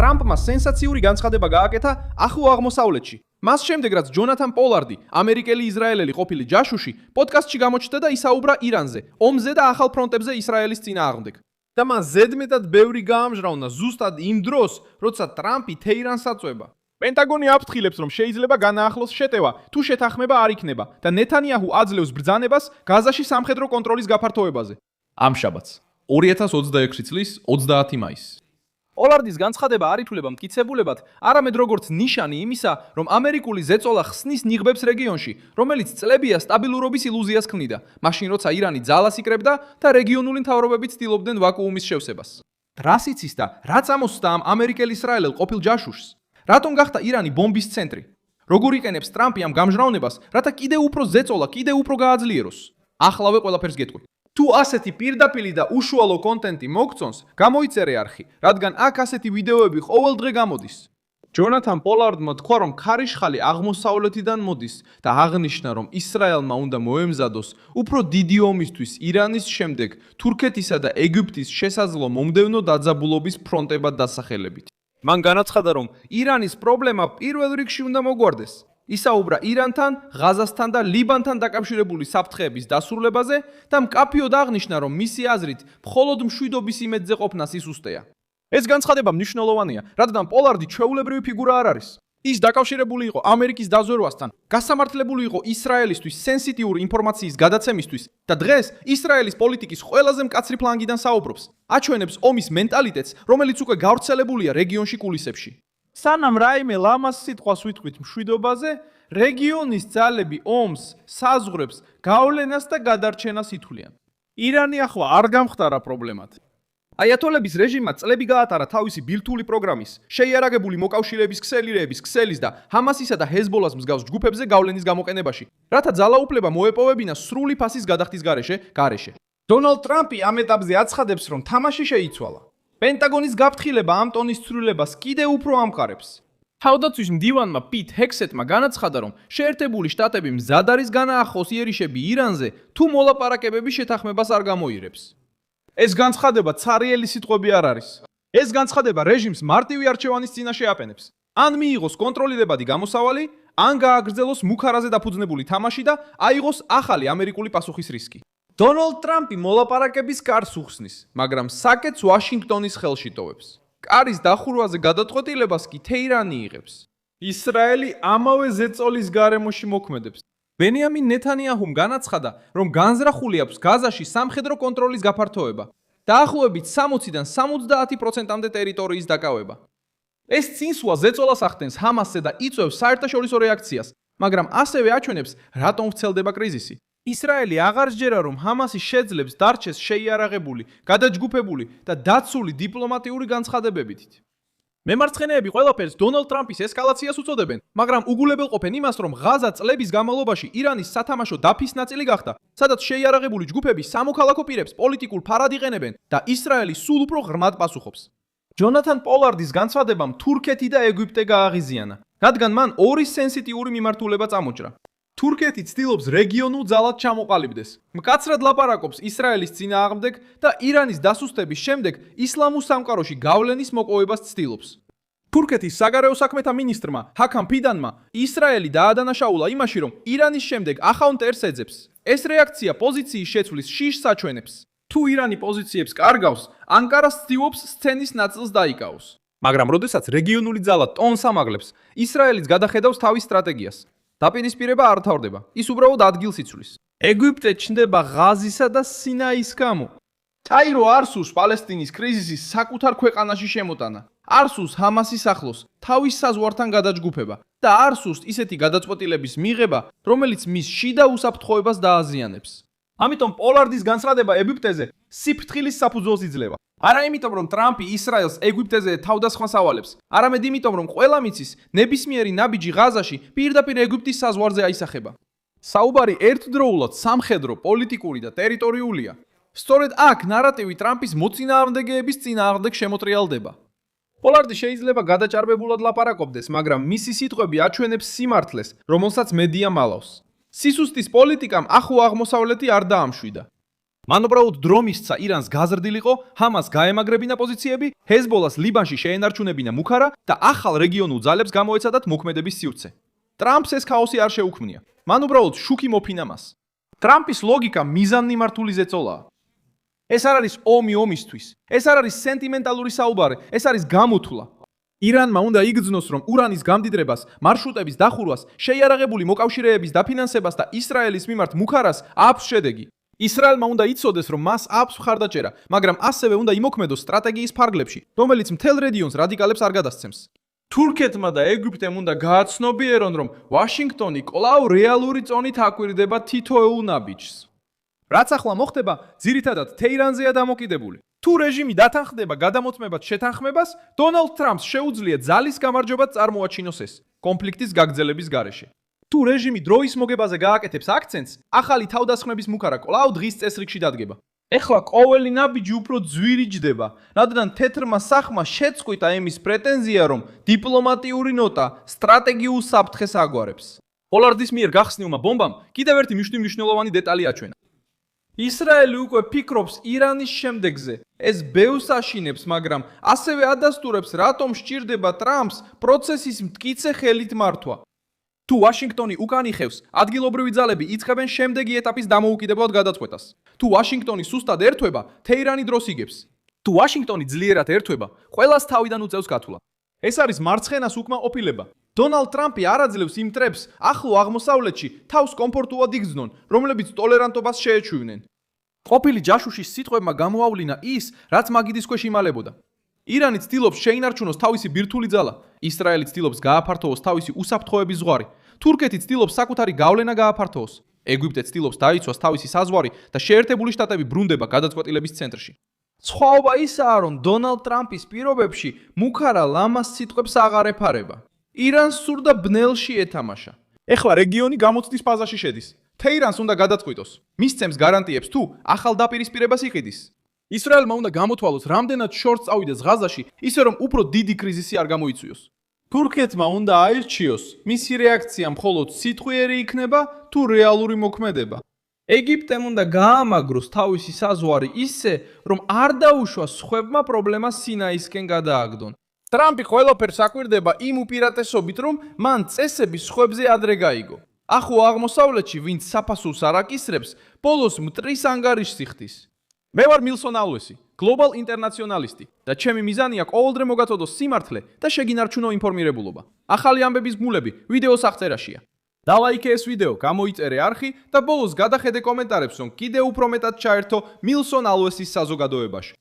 ტრამპმა სენსაციური განცხადება გააკეთა ახლო აღმოსავლეთში. მას შემდეგ, რაც ჯონათან პოლარდი, ამერიკელი ისრაელელი ყოფილი ჯაშუში, პოდკასტში გამოჩნდა და ისაუბრა ირანზე, ომზე და ახალ ფრონტებზე ისრაელის წინააღმდეგ. და მან ზედმეტად ბევრი გაამჟღავნა ზუსტად იმ დროს, როცა ტრამპი თეირანს აწვება. პენტაგონი აფრთხილებს, რომ შეიძლება განაახლოს შეტევა, თუ შეთანხმება არ იქნება და ნეთანიაჰუ აძლევს ბრძანებას გაზაში სამხედრო კონტროლის გაფართოებაზე. ამ შაბათს, 2026 წლის 30 მაისს. პოლარდის განცხადება არ ითვლება მტკიცებულებად, არამედ როგორც ნიშანი იმისა, რომ ამერიკული ზეწოლა ხსნის ნიღბებს რეგიონში, რომელიც წლებია სტაბილურობის ილუზიას ქმნიდა, მაშინ როცა ირანი ძალას იკრებდა და რეგიონული მთავრობები ცდილობდნენ ვაკუუმის შევსებას. რას იცის და რაც ამოსცდა ამ ამერიკელ-ისრაელელ ყოფილ ჯაშუშს? რატომ გახდა ირანი ბომბის ცენტრი? როგორ იყენებს ტრამპი ამ გამჟღავნებას, რათა კიდევ უფრო ზეწოლა, კიდევ უფრო გააძლიეროს? ახლავე ყველაფერს გეტყვი. თუ ასეთი პირდაპირი და უშუალო კონტენტი მოგწონს, გამოიწერე არხი, რადგან აქ ასეთი ვიდეოები ყოველ დღე გამოდის. ჯონათან პოლარდმა თქვა, რომ ქარიშხალი აღმოსავლეთიდან მოდის და აღნიშნა, რომ ისრაელმა უნდა მოემზადოს უფრო დიდი ომისთვის ირანის შემდეგ თურქეთისა და ეგვიპტის შესაძლო მომდევნო დაძაბულობის ფრონტებად დასახელებით. მან განაცხადა, რომ ირანის პრობლემა პირველ რიგში უნდა მოგვარდეს. ისაუბრა ირანთან, ღაზასთან და ლიბანთან დაკავშირებული საფრთხეების დასრულებაზე და მკაფიოდ აღნიშნა, რომ მისი აზრით მხოლოდ მშვიდობის იმედზე ყოფნას ისუსტეა. ეს განცხადება მნიშვნელოვანია, რადგან პოლარდი ჩვეულებრივი ფიგურა არ არის. ის დაკავშირებული იყო ამერიკის დაზვერვასთან, გასამართლებული იყო ისრაელისთვის სენსიტიური ინფორმაციის გადაცემისთვის და დღეს ისრაელის პოლიტიკის ყველაზე მკაცრი ფლანგიდან საუბრობს. აჩვენებს ომის მენტალიტეტს, რომელიც უკვე გავრცელებულია რეგიონში კულისებში. სანამ რაიმე ლამაზ სიტყვას ვიტყვით მშვიდობაზე, რეგიონის ძალები ომს, საზღვრებს, გავლენას და გადარჩენას ითვლიან. ირანი ახლა არ გამხდარა პრობლემად. აიათოლების რეჟიმმა წლები გაატარა თავისი ბირთვული პროგრამის, შეიარაღებული მოკავშირეების ქსელირების, ქსელის და ჰამასისა და ჰეზბოლას მსგავს ჯგუფებზე გავლენის გამოყენებაში, რათა ძალაუფლება მოეპოვებინა სრული ფასის გადახდის გარეშე. დონალდ ტრამპი ამ ეტაპზე აცხადებს, რომ თამაში შეიცვალა. პენტაგონის გაფრთხილება ამ ტონის ცვლილებას კიდევ უფრო ამყარებს. თავდაცვის მდივანმა პიტ ჰექსეტმა განაცხადა, რომ შეერთებული შტატები მზად არის განაახოს იერიშები ირანზე, თუ მოლაპარაკებების შეთანხმებას არ გამოირებს. ეს განცხადება ცარიელი სიტყვები არ არის. ეს განცხადება რეჟიმს მარტივი არჩევანის წინაშე აპენებს. ან მიიღოს კონტროლიდებადი გამოსავალი, ან გააგრძელოს მუქარაზე დაფუძნებული თამაში და აიღოს ახალი ამერიკული პასუხის რისკი. დონალდ ტრამპი მოლაპარაკების კარს უხსნის, მაგრამ საკეთს ვაშინგტონის ხელში ტოვებს. კარის დახურვაზე გადაწყვეტილებას კი თეირანი იღებს. ისრაელი ამავე ზეწოლის გარემოში მოქმედებს. ბენიამინ ნეთანიაჰუმ განაცხადა, რომ განზრახული აქვს გაზაში სამხედრო კონტროლის გაფართოება, დაახლოებით 60-დან 70%-მდე ტერიტორიის დაკავება. ეს წინსვლა ზეწოლას ახდენს ჰამასზე და იწვევს საერთაშორისო რეაქციას, მაგრამ ასევე აჩვენებს, რატომ ვრცელდება კრიზისი. ისრაელი აღარ სჯერა, რომ ჰამასი შეძლებს დარჩეს შეიარაღებული, გადაჯგუფებული და დაცული დიპლომატიური განცხადებებით. მემარცხენეები ყველაფერს დონალდ ტრამპის ესკალაციას უწოდებენ, მაგრამ უგულებელყოფენ იმას, რომ ღაზა წლების განმავლობაში ირანის სათამაშო დაფის ნაწილი გახდა, სადაც შეიარაღებული ჯგუფები სამოქალაქო პირებს პოლიტიკურ ფარად იყენებენ და ისრაელი სულ უფრო ღრმად პასუხობს. ჯონათან პოლარდის განცხადებამ თურქეთი და ეგვიპტე გააღიზიანა, რადგან მან ორი სენსიტიური მიმართულება წამოჭრა. თურქეთი ცდილობს რეგიონულ ძალად ჩამოყალიბდეს, მკაცრად ლაპარაკობს ისრაელის წინააღმდეგ და ირანის დასუსტების შემდეგ ისლამურ სამყაროში გავლენის მოპოვებას ცდილობს. თურქეთის საგარეო საქმეთა მინისტრმა ჰაკამ ფიდანმა ისრაელი დაადანაშაულა იმაში, რომ ირანის შემდეგ ახალ მტერს ეძებს. ეს რეაქცია პოზიციის შეცვლის შიშს აჩვენებს. თუ ირანი პოზიციებს კარგავს, ანკარას ცდილობს სცენის ნაწილს დაიკავოს. მაგრამ როდესაც რეგიონული ძალა ტონს ამაღლებს, ისრაელის გადახედავს თავის სტრატეგიას. დაპირისპირება არ თავდება, ის უბრალოდ ადგილს იცვლის. ეგვიპტე ჩნდება ღაზისა და სინაის გამო. კაირო არ სურს პალესტინის კრიზისის საკუთარ ქვეყანაში შემოტანა. არ სურს ჰამასის ახლოს თავის საზღვართან გადაჯგუფება და არ სურს ისეთი გადაწყვეტილების მიღება, რომელიც მის შიდა უსაფრთხოებას დააზიანებს. ამიტომ პოლარდის განცხადება ეგვიპტეზე სიფრთხილის საფუძველს იძლევა. არა იმიტომ, რომ ტრამპი ისრაელს ეგვიპტეზე თავდასხმას ავალებს, არამედ იმიტომ, რომ ყველა მიცის, ნებისმიერი ნაბიჯი ღაზაში პირდაპირ ეგვიპტის საზღვარზე აისახება. საუბარი ერთდროულად სამხედრო, პოლიტიკური და ტერიტორიულია. სწორედ აქ ნარატივი ტრამპის მოწინააღმდეგეების წინააღმდეგ შემოტრიალდება. პოლარდი შეიძლება გადაჭარბებულად ლაპარაკობდეს, მაგრამ მისი სიტყვები აჩვენებს სიმართლეს, რომელსაც მედია მალავს. სისუსტის პოლიტიკამ ახლო აღმოსავლეთი არ დაამშვიდა. მან უბრალოდ დრო მისცა ირანს გაზრდილიყო, ჰამას გაემაგრებინა პოზიციები, ჰეზბოლას ლიბანში შეენარჩუნებინა მუქარა და ახალ რეგიონულ ძალებს გამოეცადათ მოქმედების სივრცე. ტრამპს ეს ქაოსი არ შეუქმნია. მან უბრალოდ შუქი მოფინა მას. ტრამპის ლოგიკა მიზანმიმართული ზეწოლაა. ეს არ არის ომი ომისთვის. ეს არ არის სენტიმენტალური საუბარი, ეს არის გამოთვლა. ირანმა უნდა იგრძნოს, რომ ურანის გამდიდრებას, მარშრუტების დახურვას, შეიარაღებული მოკავშირეების დაფინანსებას და ისრაელის მიმართ მუქარას აქვს შედეგი. ისრაელმა უნდა იცოდეს, რომ მას აქვს მხარდაჭერა, მაგრამ ასევე უნდა იმოქმედოს სტრატეგიის ფარგლებში, რომელიც მთელ რეგიონს რადიკალებს არ გადასცემს. თურქეთმა და ეგვიპტემ უნდა გააცნობიერონ, რომ ვაშინგტონი კვლავ რეალური წონით აკვირდება თითოეულ ნაბიჯს. რაც ახლა მოხდება, ძირითადად თეირანზეა დამოკიდებული. თუ რეჟიმი დათანხმდება გადამოწმებად შეთანხმებას, დონალდ ტრამპს შეუძლია ძალის გამარჯვებად წარმოაჩინოს ეს კონფლიქტის გაგრძელების გარეშე. თუ რეჟიმი დროის მოგებაზე გააკეთებს აქცენტს, ახალი თავდასხმების მუქარა კვლავ დღის წესრიგში დადგება. ეხლა ყოველი ნაბიჯი უფრო ძვირიჯდება, რადგან თეთრმა სახმა შეწყვიტა ემის პრეტენზია, რომ დიპლომატიური ნოტა სტრატეგიულ საფრთხეს აგვარებს. პოლარდის მიერ გახსნილმა ბომბამ კიდევ ერთი მნიშვნელოვანი დეტალი აჩვენა. ისრაელი უკვე ფიქრობს ირანის შემდეგზე. ეს ბევრს აშინებს, მაგრამ ასევე ადასტურებს, რატომ სჭირდება ტრამპს პროცესის მტკიცე ხელით მართვა. თუ ვაშინგტონი უკან იხევს, ადგილობრივი ძალები იწყებენ შემდეგი ეტაპის დამოუკიდებლად გადაწყვეტას. თუ ვაშინგტონი სუსტად ერთვება, თეირანი დროს იგებს. თუ ვაშინგტონი ძლიერად ერთვება, ყველას თავიდან უწევს გათვლა. ეს არის მარცხენას უკმაყოფილება. დონალდ ტრამპი არ აძლევს იმ ტრებს ახლო აღმოსავლეთში თავს კომფორტულად იგრძნონ, რომლებიც ტოლერანტობას შეეჩვივნენ. ყოფილი ჯაშუშის სიტყვებმა გამოავლინა ის, რაც მაგიდის ქვეშ იმალებოდა. ირანი ცდილობს შეინარჩუნოს თავისი ბირთვული ძალა, ისრაელი ცდილობს გააფართოვოს თავისი უსაფრთხოების ზღვარი, თურქეთი ცდილობს საკუთარი გავლენა გააფართოვოს, ეგვიპტე ცდილობს დაიცვას თავისი საზღვარი და შეერთებული შტატები ბრუნდება გადაწყვეტილების ცენტრში. სხვაობა ისაა, რომ დონალდ ტრამპის პირობებში მუქარა ლამას სიტყვებს აღარ ეფარება. ირანს სურდა ბნელში ეთამაშა. ეხლა რეგიონი გამოცდის ფაზაში შედის. თეირანს უნდა გადაწყვიტოს. მისცემს გარანტიებს თუ ახალ დაპირისპირებას იყიდის. ისრაელმა უნდა გამოთვალოს, რამდენად შორს წავიდეს ღაზაში, ისე რომ უფრო დიდი კრიზისი არ გამოიწვიოს. თურქეთმა უნდა აირჩიოს, მისი რეაქცია მხოლოდ სიტყვიერი იქნება თუ რეალური მოქმედება. ეგვიპტემ უნდა გაამაგროს თავისი საზღვარი ისე, რომ არ დაუშვას სხვებმა პრობლემას სინაისკენ გადააგდონ. ტრამპი ყველაფერს აკვირდება იმ უპირატესობით, რომ მან წესები სხვებზე ადრე გაიგო. ახლო აღმოსავლეთში, ვინც საფასურს არ აკისრებს, ბოლოს მტრის ანგარიშს იხდის. მე ვარ მილსონ ალვესი, გლობალ ინტერნაციონალისტი და ჩემი მიზანია ყოველდღე მოგაწოდოს სიმართლე და შეგინარჩუნო ინფორმირებულობა. ახალი ამბების გმულები ვიდეოს აღწერაშია. დალაიქე ეს ვიდეო, გამოიწერე არხი და ბოლოს გადახედე კომენტარებს, რომ კიდევ უფრო მეტად ჩაერთო მილსონ ალვესის საზოგადოებაში.